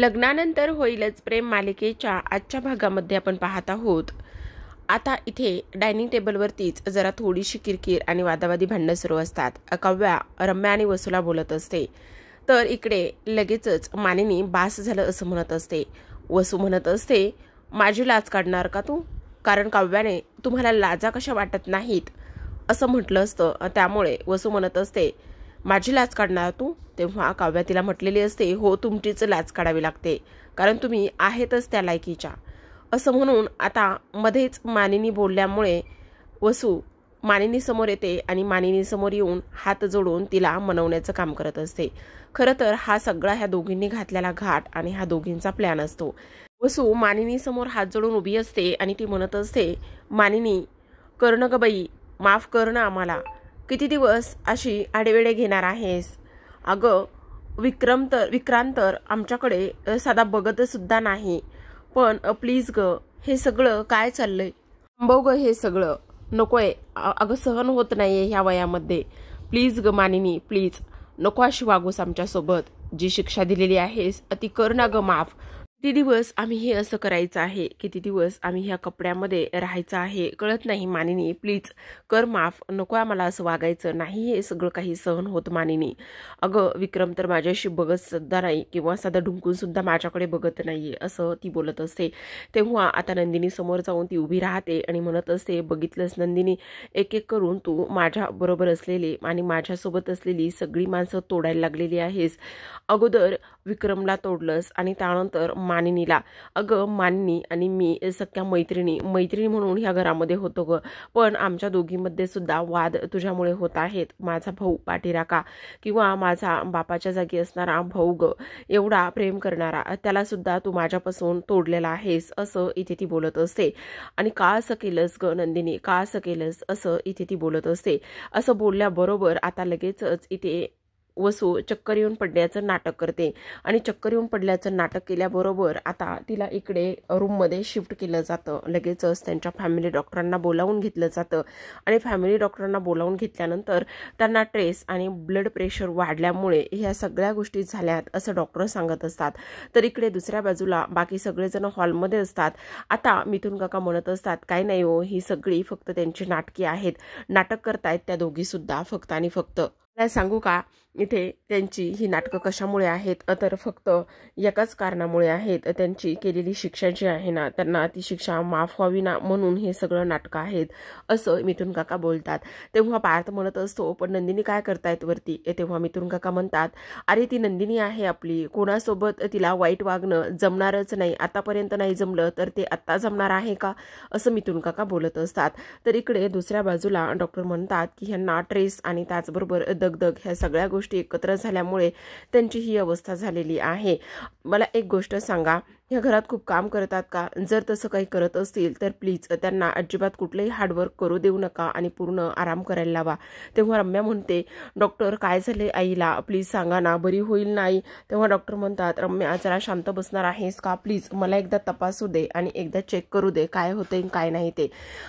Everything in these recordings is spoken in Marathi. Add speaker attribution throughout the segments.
Speaker 1: लग्नानंतर होईलच प्रेम मालिकेच्या आजच्या भागामध्ये आपण पाहत आहोत। आता इथे डायनिंग टेबलवरतीच जरा थोडीशी किरकिर आणि वादावादी भांडणं सुरू असतात। काव्या रम्या आणि वसूला बोलत असते, तर इकडे लगेचच मानिनी बास झालं असं म्हणत असते। वसू म्हणत असते, माझी लाज काढणार का तू? कारण काव्याने तुम्हाला लाजा कशा वाटत नाहीत असं म्हटलं असतं, त्यामुळे वसू म्हणत असते, माझी लाज काढणार तू? तेव्हा काव्या तिला म्हटलेली असते, हो तुमचीच लाज काढावी लागते, कारण तुम्ही आहेतच त्या लायकीच्या असं म्हणून आता मध्येच मानिनी बोलल्यामुळे वसू मानिनी समोर येते आणि मानिनी समोर येऊन हात जोडून तिला मनवण्याचं काम करत असते। खरं तर हा सगळा ह्या दोघींनी घातलेला घाट आणि ह्या दोघींचा प्लॅन असतो। वसू मानिनी समोर हात जोडून उभी असते आणि ती म्हणत असते, मानिनी कर्ण ग बाई, माफ कर ना आम्हाला, किती दिवस अशी आडेवेडे घेणार आहेस? अगं विक्रांत तर आमच्याकडे साधा बघत सुद्धा नाही, पण प्लीज ग, हे सगळं काय चाललंय? थांबव ग, हे सगळं नकोय, अगं सहन होत नाहीये ह्या वयामध्ये, प्लीज ग मानिनी प्लीज, नको अशी वागूस आमच्यासोबत, जी शिक्षा दिलेली आहेस ती कर ना ग माफ। किती दिवस आम्ही हे असं करायचं आहे, किती दिवस आम्ही ह्या कपड्यामध्ये राहायचं आहे, कळत नाही मानिनी, प्लीज कर माफ, नको आम्हाला असं वागायचं नाही, हे सगळं काही सहन होत मानिनी। अगं विक्रम तर माझ्याशी बघत सुद्धा नाही किंवा साधा ढुंकून सुद्धा माझ्याकडे बघत नाहीये असं ती बोलत असते। तेव्हा आता नंदिनी समोर जाऊन ती उभी राहते आणि म्हणत असते, बघितलंस नंदिनी, एक एक करून तू माझ्या बरोबर असलेली आणि माझ्यासोबत असलेली सगळी माणसं तोडायला लागलेली आहेस। अगोदर विक्रमला तोडलंस आणि त्यानंतर मानिनीला। अगं मानिनी आणि मी सख्या मैत्रिणी म्हणून ह्या घरामध्ये होतो ग, पण आमच्या दोघींमध्ये सुद्धा वाद तुझ्यामुळे होत आहेत। माझा भाऊ पाठीराखा किंवा माझा बापाच्या जागी असणारा भाऊ ग, एवढा प्रेम करणारा, त्याला सुद्धा तू माझ्यापासून तोडलेला आहेस असं इथे ती बोलत असते। आणि का असं केलंस ग नंदिनी, का असं केलंस असं इथे ती बोलत असते। असं बोलल्याबरोबर आता लगेचच इथे वसू चक्कर येऊन पडल्याचं नाटक करते आणि चक्कर येऊन पडल्याचं नाटक केल्याबरोबर आता तिला इकडे रूममध्ये शिफ्ट केलं जातं। लगेचच त्यांच्या फॅमिली डॉक्टरांना बोलावून घेतलं जातं आणि फॅमिली डॉक्टरांना बोलावून घेतल्यानंतर त्यांना ट्रेस आणि ब्लड प्रेशर वाढल्यामुळे ह्या सगळ्या गोष्टी झाल्यात असं डॉक्टर सांगत असतात। तर इकडे दुसऱ्या बाजूला बाकी सगळेजण हॉलमध्ये असतात। आता मिथुन काका म्हणत असतात, काय नाही हो, ही सगळी फक्त त्यांची नाटके आहेत, नाटक करतायत त्या दोघी सुद्धा फक्त आणि फक्त। सांगू का इथे त्यांची ही नाटकं कशामुळे आहेत, तर फक्त एकाच कारणामुळे आहेत, त्यांची केलेली शिक्षा जी आहे ना, त्यांना ती शिक्षा माफ व्हावी ना म्हणून हे सगळं नाटकं आहेत असं मिथुन काका बोलतात। तेव्हा पार्थ म्हणत असतो, पण नंदिनी काय करतायत वरती? तेव्हा मिथुन काका म्हणतात, अरे ती नंदिनी आहे आपली, कोणासोबत तिला वाईट वागणं जमणारच नाही, आतापर्यंत नाही जमलं तर ते आत्ता जमणार आहे का असं मिथुन काका बोलत असतात। तर इकडे दुसऱ्या बाजूला डॉक्टर म्हणतात की ह्यांना ट्रेस आणि त्याचबरोबर दगदग ह्या सगळ्या गोष्टी एकत्र झाल्यामुळे त्यांची ही अवस्था झालेली आहे। मला एक गोष्ट सांगा, ह्या घरात खूप काम करतात का? जर तसं काही करत असतील तर प्लीज त्यांना अजिबात कुठलंही हार्डवर्क करू देऊ नका आणि पूर्ण आराम करायला लावा। तेव्हा रम्या म्हणते, डॉक्टर काय झाले आईला, प्लीज सांगा ना, बरी होईल नाही? तेव्हा डॉक्टर म्हणतात, रम्या जरा शांत बसणार आहेस का? प्लीज मला एकदा तपासू दे आणि एकदा चेक करू दे काय होते काय नाही ते।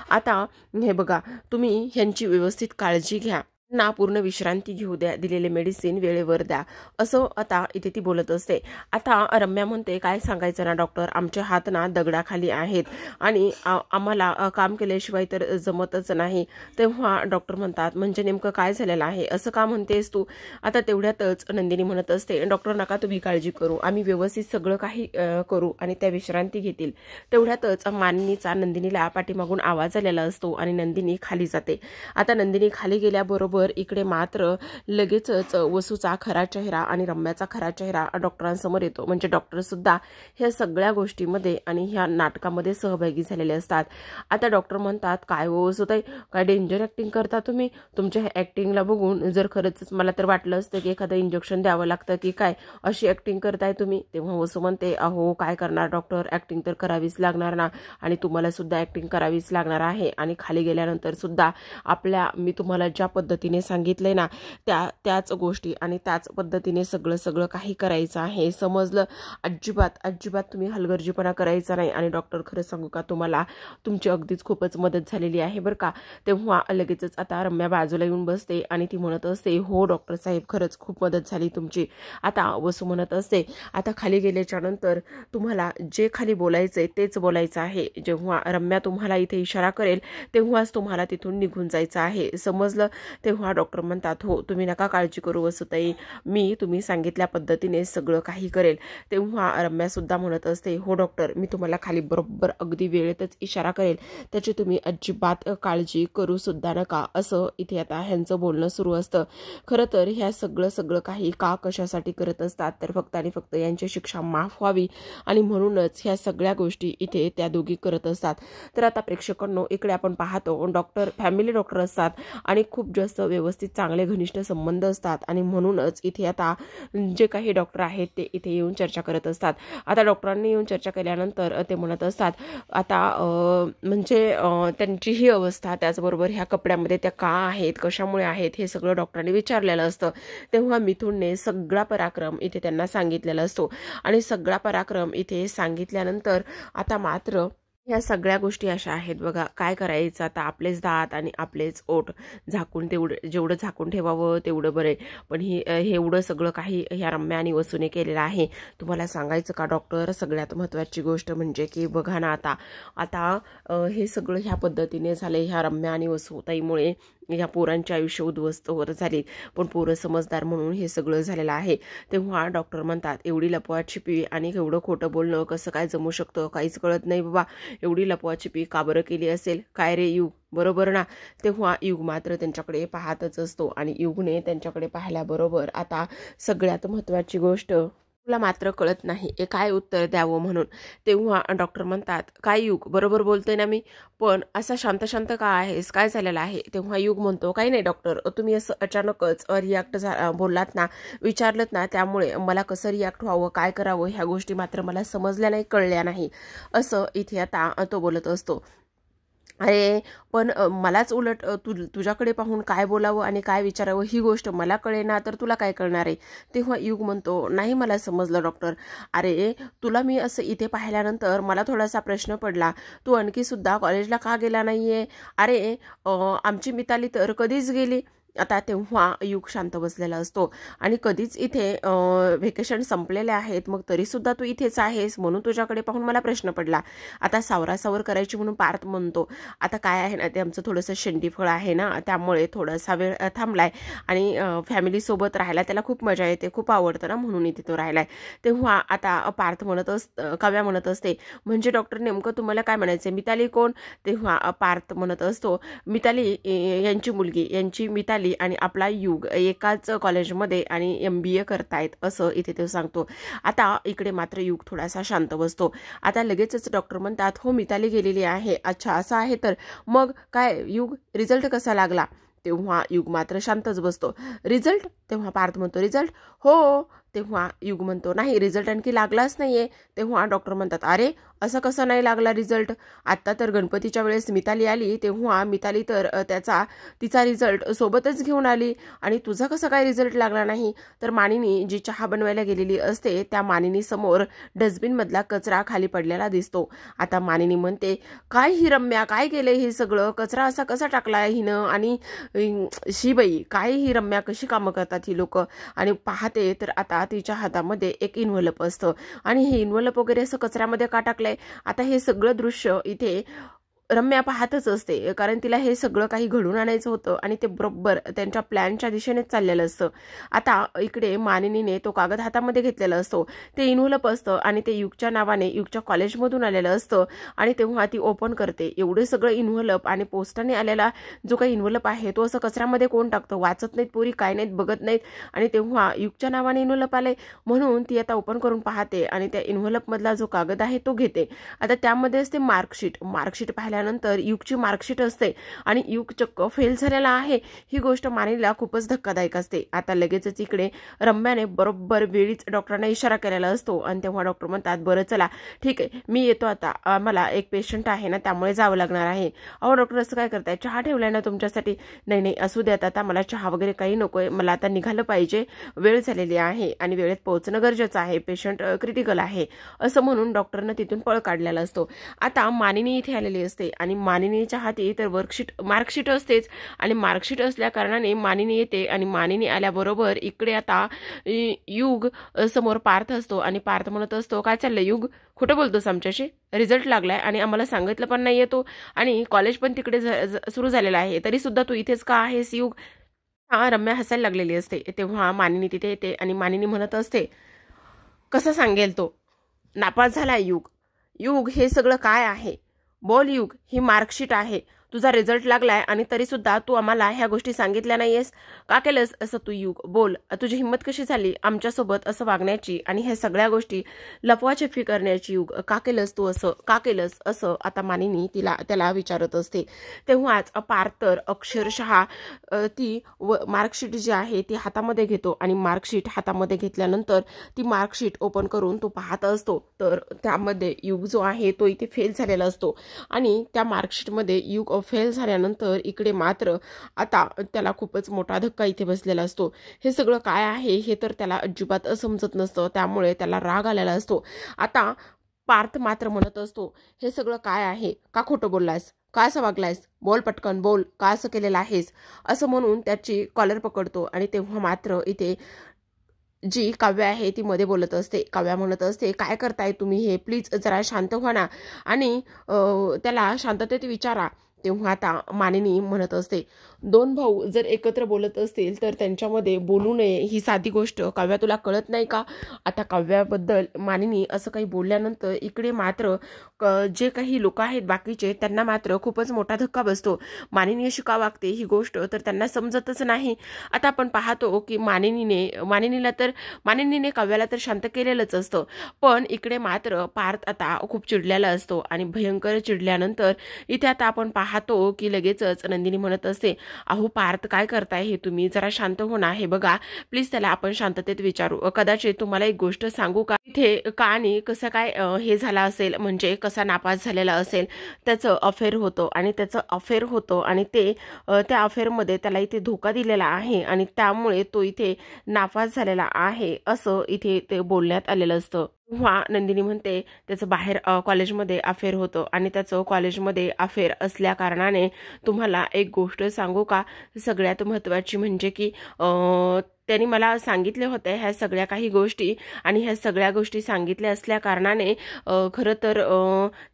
Speaker 1: आता हे बघा, तुम्ही ह्यांची व्यवस्थित काळजी घ्या ना, पूर्ण विश्रांती घेऊ द्या, दिलेले मेडिसिन वेळेवर द्या असं आता इथे ती बोलत असते। आता रम्या म्हणते, काय सांगायचं ना डॉक्टर, आमचे हात ना दगडाखाली आहेत आणि आम्हाला काम केल्याशिवाय तर जमतच नाही। तेव्हा डॉक्टर म्हणतात, म्हणजे नेमकं काय झालेलं आहे असं का म्हणतेस तू? आता तेवढ्यातच नंदिनी म्हणत असते, डॉक्टर नका तुम्ही काळजी करू, आम्ही व्यवस्थित सगळं काही करू आणि त्या विश्रांती घेतील। तेवढ्यातच मानिनीचा नंदिनीला पाठीमागून आवाज आलेला असतो आणि नंदिनी खाली जाते। आता नंदिनी खाली गेल्याबरोबर इकडे मात्र लगेचच वसूचा खरा चेहरा आणि रम्याचा खरा चेहरा डॉक्टरांसमोर येतो। म्हणजे डॉक्टर सुद्धा ह्या सगळ्या गोष्टीमध्ये आणि ह्या नाटकामध्ये सहभागी झालेले असतात। आता डॉक्टर म्हणतात, काय हो वसूताई, काय डेंजर ऍक्टिंग करता तुम्ही, तुमच्या ऍक्टिंगला बघून जर खरंच मला तर वाटलं असतं की एखादं इंजेक्शन द्यावं लागतं की काय, अशी ऍक्टिंग करताय तुम्ही। तेव्हा वसू म्हणते, अहो काय करणार डॉक्टर, ऍक्टिंग तर करावीच लागणार ना, आणि तुम्हाला सुद्धा ऍक्टिंग करावीच लागणार आहे, आणि खाली गेल्यानंतर सुद्धा मी तुम्हाला ज्या पद्धतीने पद्धतीने सांगितलंय ना त्याच गोष्टी आणि त्याच पद्धतीने सगळं काही करायचं आहे, समजलं? अजिबात तुम्ही हलगर्जीपणा करायचा नाही. आणि डॉक्टर खरं सांगू का तुम्हाला, तुमची अगदीच खूपच मदत झालेली आहे बरं का. तेव्हा लगेचच आता रम्या बाजूला येऊन बसते आणि ती म्हणत असते, हो डॉक्टर साहेब, खरंच खूप मदत झाली तुमची. आता वसू म्हणत असते, आता खाली गेल्याच्या नंतर तुम्हाला जे खाली बोलायचंय तेच बोलायचं आहे. जेव्हा रम्या तुम्हाला इथे इशारा करेल तेव्हाच तुम्हाला तिथून निघून जायचं आहे, समजलं? तेव्हा डॉक्टर म्हणतात, हो तुम्ही नका काळजी करू वसुताई, मी तुम्ही सांगितल्या पद्धतीने सगळं काही करेल. तेव्हा रम्या सुद्धा म्हणत असते, हो डॉक्टर, मी तुम्हाला खाली बरोबर अगदी वेळेतच इशारा करेल, त्याची तुम्ही अजिबात काळजी करू सुद्धा नका. असं इथे आता ह्यांचं बोलणं सुरू असतं. खरं तर ह्या सगळं काही कशासाठी करत असतात, तर फक्त आणि फक्त यांची शिक्षा माफ व्हावी आणि म्हणूनच ह्या सगळ्या गोष्टी इथे त्या दोघी करत असतात. तर आता प्रेक्षकांनो, इकडे आपण पाहतो डॉक्टर फॅमिली डॉक्टर असतात आणि खूप जास्त व्यवस्थित चांगले घनिष्ठ संबंध असतात आणि म्हणूनच इथे आता जे काही डॉक्टर आहेत ते इथे येऊन चर्चा करत असतात. आता डॉक्टरांनी येऊन चर्चा केल्यानंतर ते म्हणत असतात, आता म्हणजे त्यांची ही अवस्था, त्याचबरोबर ह्या कपड्यामध्ये त्या का आहेत, कशामुळे आहेत, हे सगळं डॉक्टरांनी विचारलेलं असतं. तेव्हा मिथुनने सगळा पराक्रम इथे त्यांना सांगितलेला असतो आणि सगळा पराक्रम इथे सांगितल्यानंतर आता मात्र ह्या सगळ्या गोष्टी अशा आहेत बघा, काय करायचं आता, आपलेच दात आणि आपलेच ओठ झाकून जेवढं झाकून ठेवावं तेवढं बरे. पण हे एवढं सगळं काही ह्या रम्या आणि वसूने केलेलं आहे. तुम्हाला सांगायचं का डॉक्टर, सगळ्यात महत्त्वाची गोष्ट म्हणजे की बघा ना, आता हे सगळं ह्या पद्धतीने झाले, ह्या रम्या आणि वसूताईमुळे ह्या पोरांचे आयुष्य उद्ध्वस्त होत झाले. पण पोरं समजदार म्हणून हे सगळं झालेलं आहे. तेव्हा डॉक्टर म्हणतात, एवढी लपवाछिपी आणि एवढं खोटं बोलणं कसं काय जमू शकतं, काहीच कळत नाही बाबा. एवढी लपवाछिपी का बरं केली असेल, काय रे युग, बरोबर ना? तेव्हा युग मात्र त्यांच्याकडे पाहतच असतो आणि युगने त्यांच्याकडे पाहिल्याबरोबर आता सगळ्यात महत्त्वाची गोष्ट तुला मात्र कळत नाही, काय उत्तर द्यावं म्हणून. तेव्हा डॉक्टर म्हणतात, काय युग, बरोबर बोलते ना मी, पण असा शांत का आहेस, काय झालेलं आहे? तेव्हा युग म्हणतो, काही नाही डॉक्टर, तुम्ही असं अचानकच रिॲक्ट बोललात ना, विचारलं ना, त्यामुळे मला कसं रिॲक्ट व्हावं, काय करावं, ह्या गोष्टी मात्र मला समजल्या नाही, कळल्या नाही. असं इथे आता तो बोलत असतो. अरे पण मलाच उलट तुझ्याकडे पाहून काय बोलावं आणि काय विचारावं ही गोष्ट मला कळेना, तर तुला काय कळणार आहे? तेव्हा युग म्हणतो, नाही मला समजलं डॉक्टर. अरे तुला मी असं इथे पाहिल्यानंतर मला थोडासा प्रश्न पडला, तू आणखी सुद्धा कॉलेजला का गेला नाहीये? अरे आमची मिताली तर कधीच गेली. आता तेव्हा युग शांत बसलेला असतो आणि कधीच इथे व्हेकेशन संपलेले आहेत, मग तरीसुद्धा तू इथेच आहेस, म्हणून तुझ्याकडे पाहून मला प्रश्न पडला. आता सावरासावर करायची म्हणून पार्थ म्हणतो, आता काय आहे ना, ते आमचं थोडंसं शेंडीफळ आहे ना, त्यामुळे थोडासा वेळ थांबलाय आणि फॅमिलीसोबत राहायला त्याला खूप मजा येते, खूप आवडतं ना, म्हणून इथे तो राहिलाय. तेव्हा आता पार्थ काव्या म्हणत असते, म्हणजे डॉक्टर नेमकं तुम्हाला काय म्हणायचं, मिताली कोण? तेव्हा पार्थ म्हणत असतो, मिताली यांची मुलगी, यांची मिताली आणि आपला युग एकाच कॉलेजमध्ये आणि MBA करतायत, असं इथे तो सांगतो. आता इकडे मात्र युग थोडासा शांत बसतो. आता लगेचच डॉक्टर म्हणतात, हो मिताली गेलेली आहे, अच्छा असं आहे, तर मग काय युग, रिझल्ट कसा लागला? तेव्हा युग मात्र शांतच बसतो. रिझल्ट? तेव्हा पार्थ म्हणतो, रिझल्ट? हो. तेव्हा युग म्हणतो, नाही रिझल्ट आणखी लागलाच नाहीये. तेव्हा डॉक्टर म्हणतात, अरे असं कसं नाही लागला रिझल्ट? आत्ता तर गणपतीच्या वेळेस मिताली आली, तेव्हा मिताली तर तिचा रिझल्ट सोबतच घेऊन आली आणि तुझा कसा काय रिझल्ट लागला नाही? तर मानिनी जी चहा बनवायला गेलेली असते त्या मानिनी समोर डस्टबिनमधला कचरा खाली पडलेला दिसतो. आता मानिनी म्हणते, काय ही रम्या, काय केलंय हे सगळं, कचरा असा कसा टाकला हिनं? आणि शिबाई, काय ही रम्या, कशी कामं करतात ही लोक? आणि पाहते तर आता तिच्या हातामध्ये एक इन्व्हलप असतं आणि हे इन्व्हलप वगैरे असं कचऱ्यामध्ये का टाकलंय? आता हे सगळं दृश्य इथे रम्या पाहतच असते, कारण तिला हे सगळं काही घडून आणायचं होतं आणि ते बरोबर त्यांच्या प्लॅनच्या दिशेनेच चाललेलं असतं. आता इकडे मानिनीने तो कागद हातामध्ये घेतलेला असतो, ते इन्व्हलप असतं आणि ते युगच्या नावाने युगच्या कॉलेजमधून आलेलं असतं आणि तेव्हा ती ओपन करते. एवढे सगळं इन्व्हलप आणि पोस्टाने आलेला जो काही इन्व्हलप आहे तो असं कचऱ्यामध्ये कोण टाकतं? वाचत नाहीत पोरी, काय नाहीत, बघत नाहीत आणि तेव्हा युगच्या नावाने इन्व्हलप आले म्हणून ती आता ओपन करून पाहते आणि त्या इन्व्हलपमधला जो कागद आहे तो घेते. आता त्यामध्ये असते मार्कशीट पाहिल्या झाल्यानंतर युगची मार्कशीट असते आणि युग चक्क फेल झालेला आहे, ही गोष्ट मानिनीला खूपच धक्कादायक असते. आता लगेचच इकडे रम्याने बरोबर वेळीच डॉक्टरांना इशारा केलेला असतो आणि तेव्हा डॉक्टर म्हणतात, बरं चला ठीक आहे, मी येतो आता, मला एक पेशंट आहे ना त्यामुळे जावं लागणार आहे. अहो डॉक्टर असं काय करताय, चहा ठेवलाय ना तुमच्यासाठी? नाही नाही असू द्यात, आता मला चहा वगैरे काही नकोय, मला आता निघालं पाहिजे, वेळ झालेली आहे आणि वेळेत पोहोचणं गरजेचं आहे, पेशंट क्रिटिकल आहे, असं म्हणून डॉक्टरनं तिथून पळ काढलेला असतो. आता मानिनी इथे आलेली असते आणि मानिनीच्या हाती तर मार्कशीट असतेच आणि मार्कशीट असल्या कारणाने मानिनी येते आणि मानिनी आल्याबरोबर इकडे आता युग समोर पार्थ असतो आणि पार्थ म्हणत असतो, काय चाललंय युग, खोटं बोलतोस आमच्याशी? रिझल्ट लागलाय आणि आम्हाला सांगितलं पण नाही येतो आणि कॉलेज पण तिकडे सुरू झालेलं आहे, तरी सुद्धा तू इथेच का आहेस युग? हा, रम्या हसायला लागलेली असते. तेव्हा मानिनी तिथे येते आणि मानिनी म्हणत असते, कसं सांगेल तो, नापास झाला युग. युग हे सगळं काय आहे? बोल युग, ही मार्कशीट आहे, तुझा रिझल्ट लागलाय आणि तरी सुद्धा तू आम्हाला ह्या गोष्टी सांगितल्या नाहीयेस, का केलंस असं तू युग? बोल, तुझी हिंमत कशी झाली आमच्यासोबत असं वागण्याची आणि ह्या सगळ्या गोष्टी लपवाछपी करण्याची? युग, का केलंस तू असं, का केलंस असं? आता मानिनी त्याला विचारत असते. तेव्हाच पार्थ तर अक्षरशः ती मार्कशीट जी आहे ती हातामध्ये घेतो आणि मार्कशीट हातामध्ये घेतल्यानंतर ती मार्कशीट ओपन करून तो पाहत असतो, तर त्यामध्ये युग जो आहे तो इथे फेल झालेला असतो आणि त्या मार्कशीटमध्ये युग फेल झाल्यानंतर इकडे मात्र आता त्याला खूपच मोठा धक्का इथे बसलेला असतो. हे सगळं काय आहे हे तर त्याला अजिबात समजत नसतं, त्यामुळे त्याला राग आलेला असतो. आता पार्थ मात्र म्हणत असतो, हे सगळं काय आहे, का खोटं बोललास, का असं वागलायस, बोल पटकन बोल, का असं केलेलं आहेस, असं म्हणून त्याची कॉलर पकडतो आणि तेव्हा मात्र इथे जी काव्या आहे ती मध्ये बोलत असते. काव्या म्हणत असते, काय करताय तुम्ही, हे प्लीज जरा शांत व्हा ना आणि त्याला शांततेत विचारा. तेव्हा आता मानिनी म्हणत असते, दोन भाऊ जर एकत्र बोलत असतील तर त्यांच्यामध्ये बोलू नये, ही साधी गोष्ट काव्या तुला कळत नाही का? आता काव्याबद्दल मानिनी असं काही बोलल्यानंतर इकडे मात्र जे काही लोक आहेत बाकीचे त्यांना मात्र खूपच मोठा धक्का बसतो. मानिनी अशी का वागते ही गोष्ट तर त्यांना समजतच नाही. आता आपण पाहतो की मानिनीने काव्याला तर शांत केलेलंच असतं, पण इकडे मात्र पार्थ आता खूप चिडलेला असतो आणि भयंकर चिडल्यानंतर इथे आता आपण पाहतो की लगेचच नंदिनी म्हणत असते, अहो पार्थ काय करताय हे तुम्ही, जरा शांत हो ना. हे बघा प्लीज त्याला आपण शांततेत विचारू. कदाचित तुम्हाला एक गोष्ट सांगू का, इथे का आणि कसं काय हे झाला असेल, म्हणजे कसा नापास झालेला असेल, त्याचं अफेअर होतं आणि ते त्या अफेअरमध्ये त्याला इथे धोका दिलेला आहे आणि त्यामुळे तो इथे नापास झालेला आहे असं इथे ते बोलण्यात आलेलं असतं. तेव्हा नंदिनी म्हणते, त्याचं बाहेर कॉलेजमध्ये अफेअर होतं आणि त्याचं कॉलेजमध्ये अफेअर असल्या कारणाने तुम्हाला एक गोष्ट सांगू का, सगळ्यात महत्त्वाची म्हणजे की त्यांनी मला सांगितले होते ह्या सगळ्या काही गोष्टी आणि ह्या सगळ्या गोष्टी सांगितल्या असल्या कारणाने खरं तर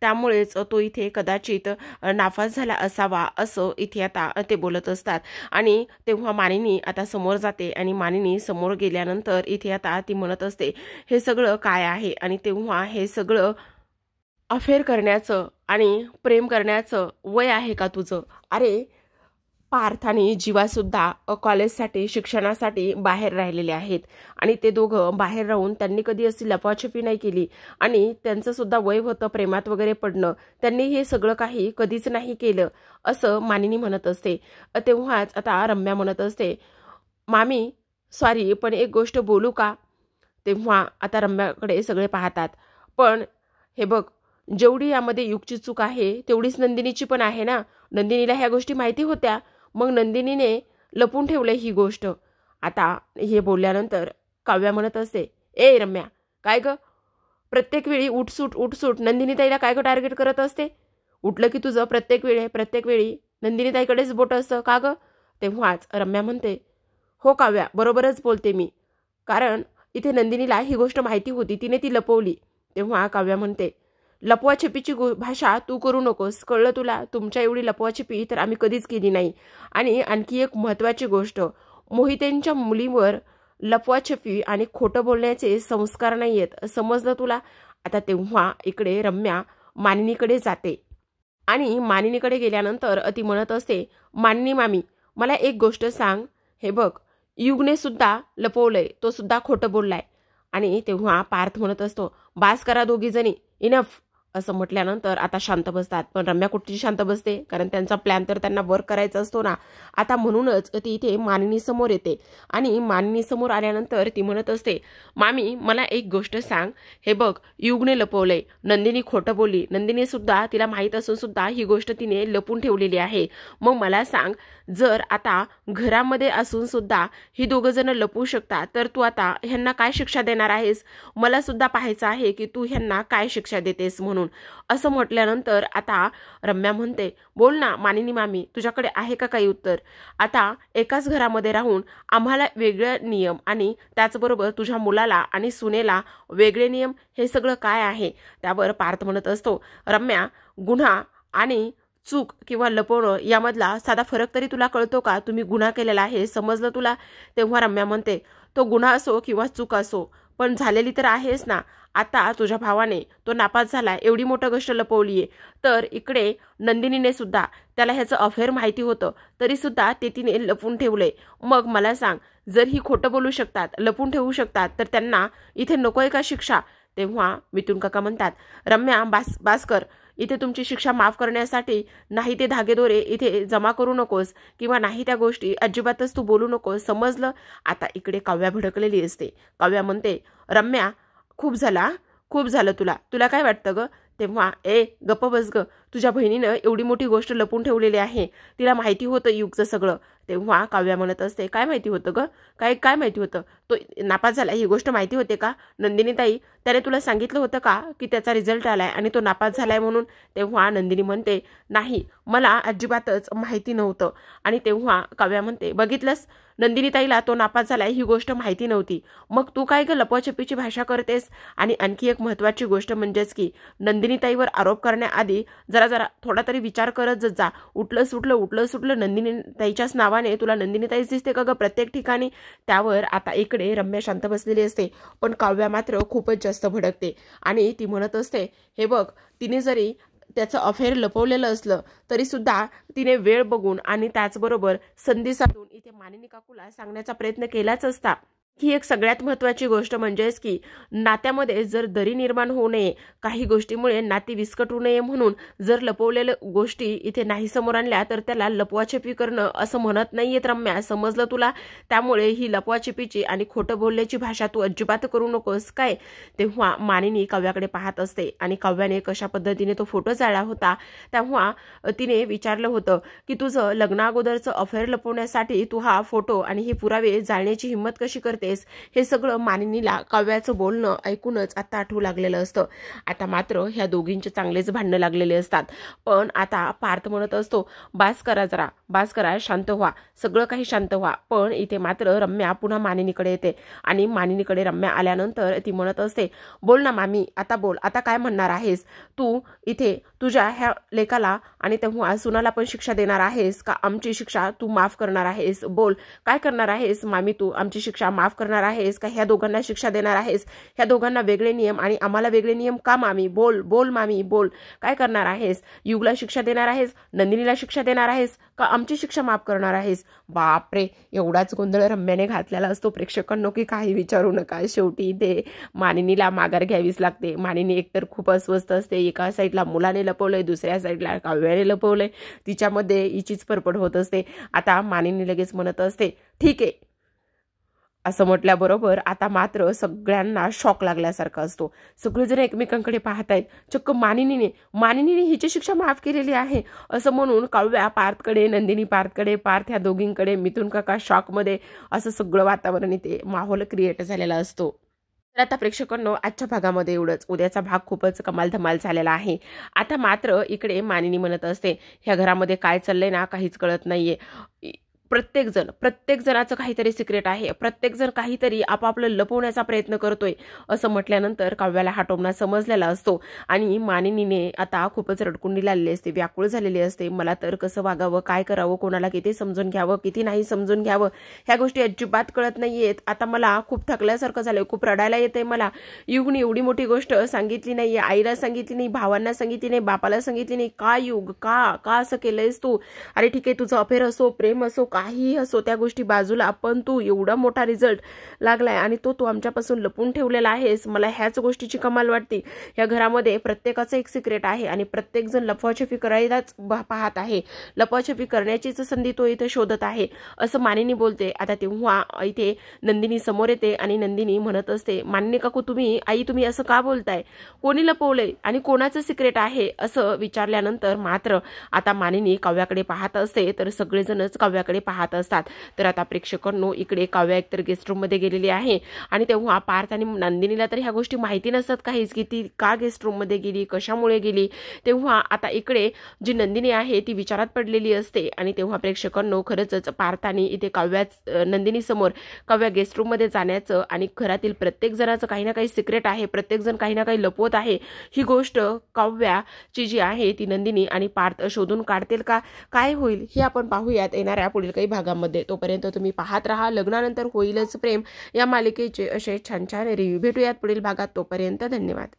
Speaker 1: त्यामुळेच तो इथे कदाचित नापास झाला असावा असं इथे आता ते बोलत असतात. आणि तेव्हा मानिनी आता समोर जाते आणि मानिनी समोर गेल्यानंतर इथे आता ती म्हणत असते, हे सगळं काय आहे? आणि तेव्हा हे सगळं अफेअर करण्याचं आणि प्रेम करण्याचं वय आहे का तुझं? अरे पार्थ आणि जीवासुद्धा कॉलेजसाठी शिक्षणासाठी बाहेर राहिलेले आहेत आणि ते दोघं बाहेर राहून त्यांनी कधी अशी लपवाछपी नाही केली आणि त्यांचं सुद्धा वय होतं प्रेमात वगैरे पडणं, त्यांनी हे सगळं काही कधीच नाही केलं असं मानिनी म्हणत असते. तेव्हाच आता रम्या म्हणत असते, मामी सॉरी पण एक गोष्ट बोलू का? तेव्हा आता रम्याकडे सगळे पाहतात, पण हे बघ जेवढी यामध्ये युगची चूक आहे तेवढीच नंदिनीची पण आहे ना. नंदिनीला ह्या गोष्टी माहिती होत्या, मग नंदिनीने लपून ठेवलं ही गोष्ट. आता हे बोलल्यानंतर काव्या म्हणत असते, ए रम्या काय ग, प्रत्येक वेळी उठसूट नंदिनी ताईला काय ग टार्गेट करत असते? उठलं की तुझं प्रत्येक वेळी नंदिनी ताईकडेच बोट असतं का ग? तेव्हाच रम्या म्हणते, हो काव्या बरोबरच बोलते मी, कारण इथे नंदिनीला ही गोष्ट माहिती होती, तिने ती लपवली. तेव्हा काव्या म्हणते, लपवाछपीची भाषा तू करू नकोस, कळलं तुला? तुमच्या एवढी लपवाछपी तर आम्ही कधीच केली नाही. आणि आणखी एक महत्त्वाची गोष्ट, मोहितेंच्या मुलीवर लपवाछपी आणि खोटं बोलण्याचे संस्कार नाही आहेत, समजलं तुला? आता तेव्हा इकडे रम्या मानिनीकडे जाते आणि मानिनीकडे गेल्यानंतर ती म्हणत असते, मानिनी मामी मला एक गोष्ट सांग, हे बघ युगने सुद्धा लपवलंय, तो सुद्धा खोटं बोललाय. आणि तेव्हा पार्थ म्हणत असतो, बास करा दोघी जणी, इनफ, असं म्हटल्यानंतर आता शांत बसतात. पण रम्या कुठची शांत बसते, कारण त्यांचा प्लॅन तर त्यांना वर्क करायचा असतो ना. आता म्हणूनच ती इथे मानिनी समोर येते आणि मानिनी समोर आल्यानंतर ती म्हणत असते, मामी मला एक गोष्ट सांग, हे बघ युगने लपवलंय, नंदिनी खोटं बोलली, नंदिनी सुद्धा तिला माहीत असून सुद्धा ही गोष्ट तिने लपून ठेवलेली आहे. मग मला सांग, जर आता घरामध्ये असून सुद्धा ही दोघं जण लपवू शकतात, तर तू आता ह्यांना काय शिक्षा देणार आहेस? मला सुद्धा पाहायचं आहे की तू ह्यांना काय शिक्षा देतेस म्हणून. असं म्हटल्यानंतर आता रम्या म्हणते, बोल ना मानिनी मामी, तुझ्याकडे आहे का काही उत्तर? आता एकाच घरामध्ये राहून आम्हाला वेगळे नियम आणि त्याचबरोबर तुझ्या मुलाला आणि सुनेला वेगळे नियम, हे सगळं काय आहे? त्यावर पार्थ म्हणत असतो, रम्या, गुन्हा आणि चूक किंवा लपवणं यामधला साधा फरक तरी तुला कळतो का? तुम्ही गुन्हा केलेला आहे, समजलं तुला? तेव्हा रम्या म्हणते, तो गुन्हा असो किंवा चूक असो, पण झालेली तर आहेच ना. आता तुझ्या भावाने तो नापास झाला, एवढी मोठी गोष्ट लपवलीये, तर इकडे नंदिनीने सुद्धा त्याला ह्याचं अफेअर माहिती होतं, तरी सुद्धा ते तिने लपून ठेवलंय. मग मला सांग, जर ही खोटं बोलू शकतात, लपून ठेवू शकतात, तर त्यांना इथे नकोय का शिक्षा? तेव्हा मिथुन काका म्हणतात, रम्या बास कर, इथे तुमची शिक्षा माफ करण्यासाठी नाही ते धागेदोरे इथे जमा करू नकोस किंवा नाही त्या गोष्टी अजिबातच तू बोलू नकोस, समजलं? आता इकडे काव्या भडकलेली असते. काव्या म्हणते, रम्या खूप झालं तुला काय वाटतं ग? तेव्हा गप्प बस ग, तुझ्या बहिणीनं एवढी मोठी गोष्ट लपून ठेवलेली आहे, तिला माहिती होतं युगचं सगळं. तेव्हा काव्या म्हणत असते, काय माहिती होतं ग? काय माहिती होतं? तो नापास झाला ही गोष्ट माहिती होते का? नंदिनी ताई, त्याने तुला सांगितलं होतं का की त्याचा रिझल्ट आलाय आणि तो नापास झालाय म्हणून? तेव्हा नंदिनी म्हणते, नाही, मला अजिबातच माहिती नव्हतं. आणि तेव्हा काव्या म्हणते, बघितलंस, नंदिनी ताईला तो नापास झालाय ही गोष्ट माहिती नव्हती, मग तू काय ग लपवाछपीची भाषा करतेस? आणि आणखी एक महत्त्वाची गोष्ट म्हणजेच की नंदिनी ताईवर आरोप करण्याआधी जरा थोडा तरी विचार करत जा. उठलं सुटलं नंदिनी ताईच्याच नावाने तुला नंदिनी ताईच दिसते का ग प्रत्येक ठिकाणी? त्यावर आता इकडे रम्या शांत बसलेली असते, पण काव्या मात्र खूपच जास्त भडकते आणि ती म्हणत असते, हे बघ, तिने जरी त्याचं अफेअर लपवलेलं असलं तरी सुद्धा तिने वेळ बघून आणि त्याचबरोबर संधी साधून इथे मानिनी काकूला सांगण्याचा प्रयत्न केलाच असता. ही एक सगळ्यात महत्त्वाची गोष्ट म्हणजेच की नात्यामध्ये जर दरी निर्माण होऊ नये, काही गोष्टीमुळे नाती विस्कटू नये म्हणून जर लपवलेल्या गोष्टी इथे नाही समोर आणल्या तर त्याला लपवाछपी करणं असं म्हणत नाहीयेत रम्या, समजलं तुला? त्यामुळे ही लपवाछपीची आणि खोटं बोलण्याची भाषा तू अजिबात करू नकोस काय? तेव्हा मानिनी काव्याकडे पाहत असते आणि काव्याने कशा पद्धतीने तो फोटो जाळला होता तेव्हा तिने विचारलं होतं की तुझं लग्नाअगोदरचं अफेअर लपवण्यासाठी तू हा फोटो आणि हे पुरावे जाळण्याची हिंमत कशी करते? हे सगळं मानिनीला काव्याचं बोलणं ऐकूनच आता आठवू लागलेलं असतं. आता मात्र ह्या दोघींचे चांगलेच भांडणं लागलेले असतात. पण आता पार्थ म्हणत असतो, बास करा, शांत व्हा, सगळं काही शांत व्हा. पण इथे मात्र रम्या पुन्हा मानिनीकडे येते आणि मानिनीकडे रम्या आल्यानंतर ती म्हणत असते, बोल ना मामी, आता बोल, आता काय म्हणणार आहेस तू? इथे तुझ्या ह्या लेकाला आणि तेव्हा सुनाला पण शिक्षा देणार आहेस का आमची शिक्षा तू माफ करणार आहेस? बोल, काय करणार आहेस मामी? तू आमची शिक्षा माफ करणार आहेस का ह्या दोघांना शिक्षा देणार आहेस? ह्या दोघांना वेगळे नियम आणि आम्हाला वेगळे नियम का मामी? बोल मामी, बोल, काय करणार आहेस? युगला शिक्षा देणार आहेस, नंदिनीला शिक्षा देणार आहेस का आमची शिक्षा माफ करणार आहेस? बापरे, एवढाच गोंधळ रम्याने घातलेला असतो. प्रेक्षकांनो की काही विचारू नका, शेवटी ते मानिनीला माघार घ्यावीच लागते. मानिनी एकतर खूप अस्वस्थ असते, एका साईडला मुलाने लपवलंय, दुसऱ्या साईडला काव्याने लपवलंय, तिच्यामध्ये हिचीच परपड होत असते. आता मानिनी लगेच म्हणत असते, ठीक आहे. असं म्हटल्याबरोबर आता मात्र सगळ्यांना शॉक लागल्यासारखा असतो. सगळेजण एकमेकांकडे पाहतायत. चक्क मानिनीने हिची शिक्षा माफ केलेली आहे असं म्हणून काव्या पार्थकडे, नंदिनी पार्थकडे, पार्थ ह्या दोघींकडे, मिथुन काका शॉकमध्ये, असं सगळं वातावरण इथे माहोल क्रिएट झालेला असतो. तर आता प्रेक्षकांनो, आजच्या भागामध्ये एवढंच. उद्याचा भाग खूपच कमाल धमाल झालेला आहे. आता मात्र इकडे मानिनी म्हणत असते, ह्या घरामध्ये काय चाललंय ना काहीच कळत नाहीये. प्रत्येक जणाचं काहीतरी सिक्रेट आहे, प्रत्येक जण काहीतरी आपापलं लपवण्याचा प्रयत्न करतोय असं म्हटल्यानंतर काव्याला हा टोमणा समजलेला असतो आणि मानिनीने आता खूपच रडकुंडी लागलेली असते, व्याकुळ झालेली असते. मला तर कसं वागावं, काय करावं, कोणाला किती समजून घ्यावं, किती नाही समजून घ्यावं, ह्या गोष्टी अजिबात कळत नाहीयेत. आता मला खूप थकल्यासारखं झालंय, खूप रडायला येतंय मला. युगने एवढी मोठी गोष्ट सांगितली नाहीये, आईला सांगितली नाही, भावांना सांगितली नाही, बापाला सांगितली नाही. का युग, का असं केलंयस तू? अरे ठीक आहे, तुझं अफेअर असो, प्रेम असो, काही असो त्या गोष्टी बाजूला, पण तू एवढा मोठा रिझल्ट लागलाय आणि तू आमच्यापासून लपून ठेवलेला आहेस. मला ह्याच गोष्टीची कमाल वाटते. या घरामध्ये प्रत्येकाचं एक सिक्रेट आहे आणि प्रत्येक जण लपवाछपी करायलाच पाहत आहे. लपवाछपी करण्याचीच संधी तो इथे शोधत आहे असं मानिनी बोलते. आता तेव्हा इथे नंदिनी समोर येते आणि नंदिनी म्हणत असते, मानिनी काकू तुम्ही असं का बोलताय? कोणी लपवलंय आणि कोणाचं सिक्रेट आहे असं विचारल्यानंतर मात्र आता मानिनी काव्याकडे पाहत असते, तर सगळेजणच काव्याकडे पाहत असतात. तर आता प्रेक्षकांनो, इकडे काव्या एकतर गेस्ट रूम मध्ये गेलेली आहे आणि तेव्हा पार्थ आणि नंदिनीला तर ह्या गोष्टी माहिती नसतात काहीच, की ती का गेस्ट रूम मध्ये गेली, कशामुळे गेली. तेव्हा आता इकडे जी नंदिनी आहे ती विचारात पडलेली असते आणि तेव्हा प्रेक्षकांनो, खरंच पार्थाने इथे नंदिनी समोर काव्या गेस्ट रूम मध्ये जाण्याचं आणि घरातील प्रत्येक जणाचं काही ना काही सिक्रेट आहे, प्रत्येक जण काही ना काही लपवत आहे, ही गोष्ट काव्याची जी आहे ती नंदिनी आणि पार्थ शोधून काढतील का? काय होईल हे आपण पाहूयात येणाऱ्या पुढील काही भागामध्ये. तोपर्यंत तुम्ही पाहत राहा लग्नानंतर होईलच प्रेम या मालिकेचे असे छान छान रिव्ह्यू. भेटूयात पुढील भागात. तोपर्यंत धन्यवाद.